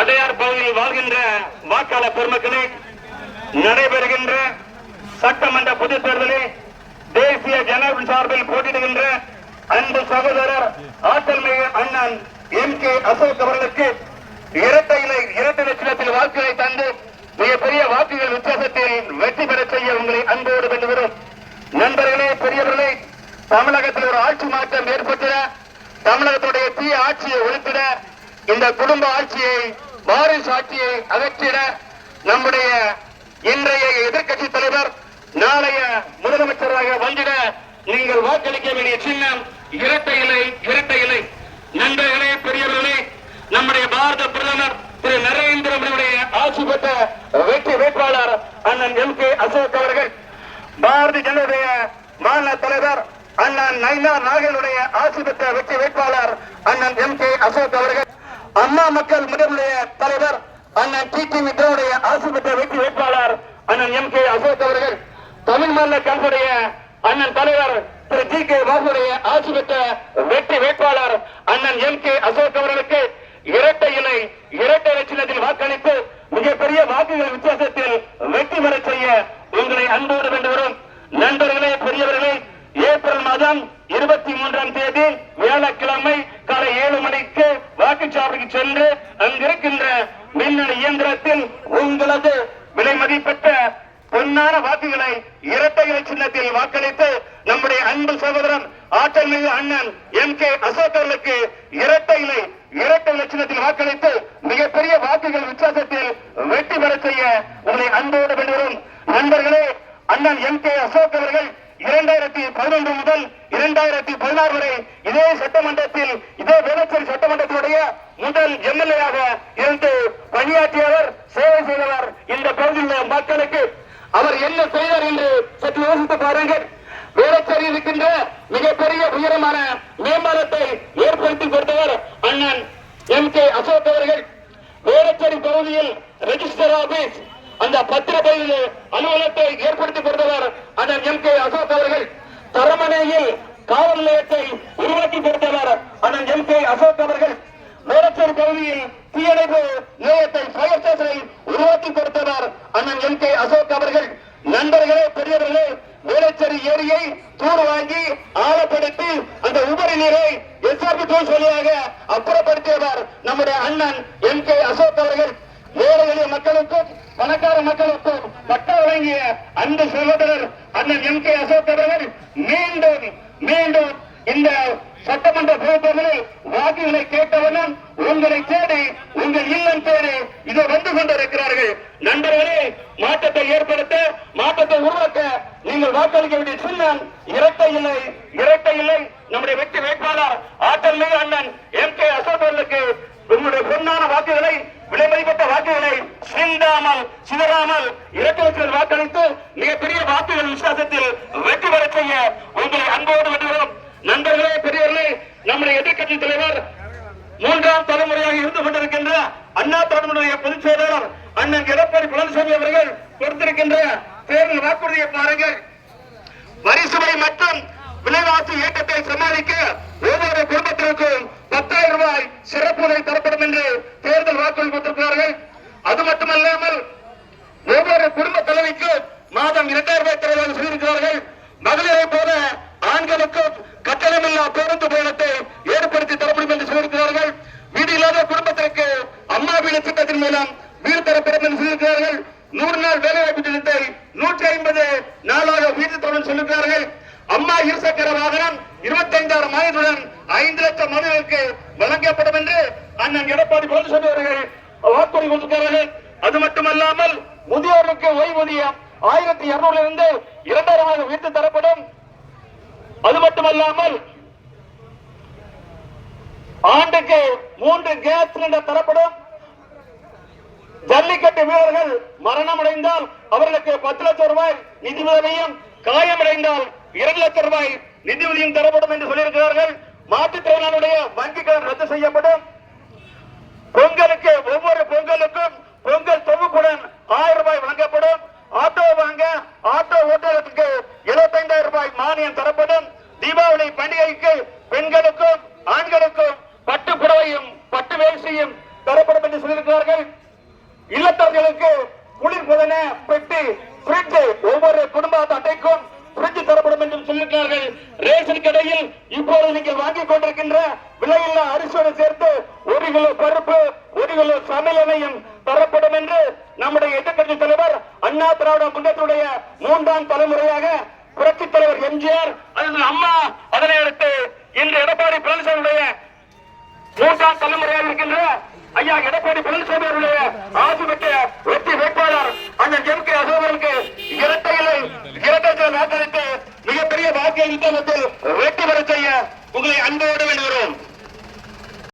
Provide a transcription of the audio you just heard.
அடையார் பகுதியில் வாழ்கின்ற வாக்காளர் பெருமக்களே, நடைபெறுகின்ற சட்டமன்ற பொதுத் தேர்தலில் தேசிய ஜனநாயக சார்பில் போட்டியிடுகின்ற அன்பு சகோதரர் ஆற்றல் மிகு அண்ணன் MK அசோக் அவர்களுக்கு இரட்டை லட்சத்தில் வாக்குகளை தந்து மிகப்பெரிய வாக்குகள் வித்தியாசத்தில் வெற்றி பெற செய்ய உங்களை அன்போடு வேண்டுகிறோம். நண்பர்களே, பெரியவர்களே, தமிழகத்தில் ஒரு ஆட்சி மாற்றம் ஏற்பட்டிட, தமிழகத்துடைய தீய ஆட்சியை ஒழித்திட, இந்த குடும்ப ஆட்சியை, வாரிசு ஆட்சியை அகற்றிட நம்முடைய இன்றைய எதிர்கட்சி தலைவர் நாளைய முதலமைச்சராக வந்திட நீங்கள் வாக்களிக்க வேண்டிய சின்னம் இரட்டை இலை. நண்பர்களே, பெரியவர்களே, நம்முடைய பாரத பிரதமர் திரு நரேந்திர மோடியுடைய ஆட்சி பெற்ற வெற்றி வேட்பாளர் அண்ணன் MK அசோக் அவர்கள், பாரதிய ஜனதாவுடைய மாநில தலைவர் அண்ணன் நயினார் நாகேலுடைய ஆட்சி பெற்ற வெற்றி வேட்பாளர் அண்ணன் MK அசோக் அவர்கள், அம்மா மக்கள் முன்னணியுடைய தலைவர் அண்ணன் TTV விஜயனுடைய ஆட்சி பெற்ற வெற்றி வேட்பாளர் அண்ணன் MK அசோக் அவர்கள், தமிழ் மாநில காங்கிரசுடைய அண்ணன் தலைவர் திரு GK வாசுடைய ஆட்சி பெற்ற வெற்றி வேட்பாளர் அண்ணன் MK அசோக் அவர்களுக்கு இரட்டை லட்சத்தில் வாக்களித்து மிகப்பெரிய வாக்குகள் வித்தியாசத்தில் வெற்றி பெற செய்ய உங்களை அன்போடு வேண்டுகிறோம். நண்பர்களே, பெரியவர்களே, ஏப்ரல் மாதம் 23ஆம் தேதி வியாழக்கிழமை காலை 7 மணிக்கு வாக்குச்சாவடிக்கு சென்று அங்கிருக்கின்ற மின்னணு இயந்திரத்தில் உங்களது விலை மதிப்பெற்ற பொன்னான வாக்குகளை இரட்டை சின்னத்தில் வாக்களித்து நம்முடைய அன்பு சகோதரன் ஆற்றல் மிகு அண்ணன் MK அசோக் அவர்களுக்கு இரட்டை சின்னத்தில் வாக்களித்து மிகப்பெரிய வாக்குகள் வித்தியாசத்தில் வெற்றி பெற செய்ய உங்களை அன்போடு வேண்டுகிறோம். நண்பர்களே, அண்ணன் MK அசோக் அவர்கள் 2011 முதல் 2016 வரை இதே சட்டமன்றத்தில், இதே வேளச்சேரி சட்டமன்றத்தினுடைய முதல் MLA-யாக இருந்து பணியாற்றியவர், சேவை செய்தவர். இந்த பகுதியில் மக்களுக்கு அவர் என்ன செய்தார் என்று சற்று யோசித்து பாருங்கள். வேளச்சேரி இருக்கின்ற மிகப்பெரிய உயரமான மேம்பாலத்தை ஏற்படுத்தி கொடுத்தவர் அண்ணன் MK அசோக் அவர்கள். வேளச்சேரி பகுதியில் ரெஜிஸ்டர் ஆபீஸ், அந்த பத்திரப்பதிவு அலுவலகத்தை ஏற்படுத்தி கொடுத்தவர் அண்ணன் MK அசோக் அவர்கள். தரமணையில் காவல் நிலையத்தை உருவாக்கி கொடுத்தவர் அண்ணன் MK அசோக் அவர்கள். வேளச்சேரி பகுதியில் தீயணைப்பு நிலையத்தை, ஃபயர் ஸ்டேஷனை உருவாக்கி கொடுத்தவர் அண்ணன் MK அசோக் அவர்கள். நண்பர்களே, பெரியவர்களே, வேளச்சேரி ஏரியை தூர் வாங்கி ஆழப்படுத்தி அந்த உபரி நீரை SRP டூல்ஸ் வழியாக அப்புறப்படுத்தியவர் நம்முடைய அண்ணன் MK அசோக் அவர்கள். ஏழை எளிய மக்களுக்கும் பணக்கார மக்களுக்கும் பட்டா வழங்கிய அந்த சகோதரர் அண்ணன் MK அசோக் அவர்கள் மீண்டும் இந்த சட்டமன்ற தேர்தலில் வாக்குகளை கேட்டவனும் உங்களை தேடி, உங்கள் இல்லம் தேடி இதை வந்து கொண்டிருக்கிறார்கள். நண்பர்களே, மாற்றத்தை ஏற்படுத்த, மாற்றத்தை உருவாக்க நீங்கள் வாக்களிக்க வேண்டிய சின்னம் இரட்டை இல்லை. நம்முடைய வெற்றி வேட்பாளர் ஆற்றல் மிகு அண்ணன் MK அசோக் அவர்களுக்கு உங்களுடைய பொன்னான வாக்குகளை, விலை மதிப்பட்ட வாக்குகளை சிதறாமல் இரட்டை வாக்களித்து மிகப்பெரிய வாக்குகள் விசுவாசத்தில் வெற்றி பெற செய்ய உங்களை அன்போடு வேண்டுகிறோம். நண்பர்களே, பெரியவர்களே, நம்முடைய எதிர்கட்சி தலைவர் 3ஆம் தலைமுறையாக இருந்து கொண்டிருக்கின்ற அண்ணா தலைமுறைய பொதுச் செயலாளர் அண்ணன் எடப்பாடி பழனிசாமி அவர்கள் கொடுத்திருக்கின்ற தேர்தல் வாக்குறுதியை பாருங்கள். வரிசுமை மற்றும் விலைவாசி ஏற்றத்தை சமாளிக்க ஒவ்வொரு குடும்பத்திற்கும் 10,000 ரூபாய் சிறப்பு உதவி தரப்படும் என்று தேர்தல் வாக்குறுதி கொடுத்திருக்கிறார்கள். அது மட்டுமல்லாமல் ஒவ்வொரு குடும்ப தலைவிக்கும் மாதம் 2,000 ரூபாய் தருவதாக சொல்லியிருக்கிறார்கள். மகளிரை போல ஆண்களுக்கும் கட்டணமில்லா பேருந்து பயணத்தை ஏற்படுத்தி தர முடியும் என்று சொல்லியிருக்கிறார்கள். வீடு இல்லாத குடும்பத்திற்கு அம்மா வீடு திட்டத்தின் மூலம் வீடு தரப்படும் என்று சொல்லியிருக்கிறார்கள். 100 நாள் வேலைவாய்ப்பு திட்டத்தை 150 நாளாக வீடு தரும் சொல்லியிருக்கிறார்கள். அம்மா இருசக்கர வாகனம் 25,000 மனிதனுடன் 5 லட்சம் மனிதர்களுக்கு வழங்கப்படும் என்று அண்ணன் எடப்பாடி பழனிசாமி அவர்கள் வாக்குறுதி கொடுத்திருக்கிறார்கள். அது மட்டுமல்லாமல் முதியோருக்கு ஓய்வூதியம் 1,200 இருந்து 2,000 வீட்டு தரப்படும். அது மட்டுமல்லாமல் ஆண்டுக்கு 3 கேஸ் சிலிண்டர் தரப்படும். ஜல்லிக்கட்டு வீரர்கள் மரணம் அடைந்தால் அவர்களுக்கு 10 லட்சம் ரூபாய் நிதி உதவியும், காயமடைந்தால் 2 லட்சம் ரூபாய் நிதி உதவியும் தரப்படும் என்று சொல்லியிருக்கிறார்கள். மாற்றுத்திறனாளியுடைய வங்கி கடன் ரத்து செய்யப்படும். பொங்கலுக்கு, ஒவ்வொரு பொங்கலுக்கும் பொங்கல் தொகுப்புடன் 1000 ரூபாய் வழங்கப்படும். ஆட்டோ வாங்க ஆட்டோ ஓட்டுநருக்கு 75,000 ரூபாய் மானியம் தரப்படும். தீபாவளி பண்டிகைக்கு பெண்களுக்கும் ஆண்களுக்கும் பட்டு புடவையும் பட்டு வேஷ்டியும் தரப்படும் என்று சொல்லியிருக்கிறார்கள். இல்லத்தரர்களுக்கு குளிர்பதன பெட்டி பிரிட்ஜ் ஒவ்வொரு குடும்ப அட்டைக்கும் பிரிட்ஜ் தரப்படும் என்று சொல்லியிருக்கிறார்கள். ரேஷன் கடையில் இப்போது நீங்கள் வாங்கிக் கொண்டிருக்கின்ற விலையில்லா அரிசியோடு சேர்த்து 1 கிலோ பருப்பு 1 கிலோ சமையல் எண்ணெயும் தரப்படும் என்று நம்முடைய எதிர்க்கட்சி தலைவர் அண்ணா திராவிட முன்னேற்றத்துடைய 3ஆம் தலைமுறையாக புரட்சி தலைவர் எம்ஜிஆர் அம்மா, அதனை அடுத்து இன்று எடப்பாடி பழனிசாமியுடைய 3ஆம் தலைமுறையாக இருக்கின்ற ஐயா எடப்பாடி பழனிசாமி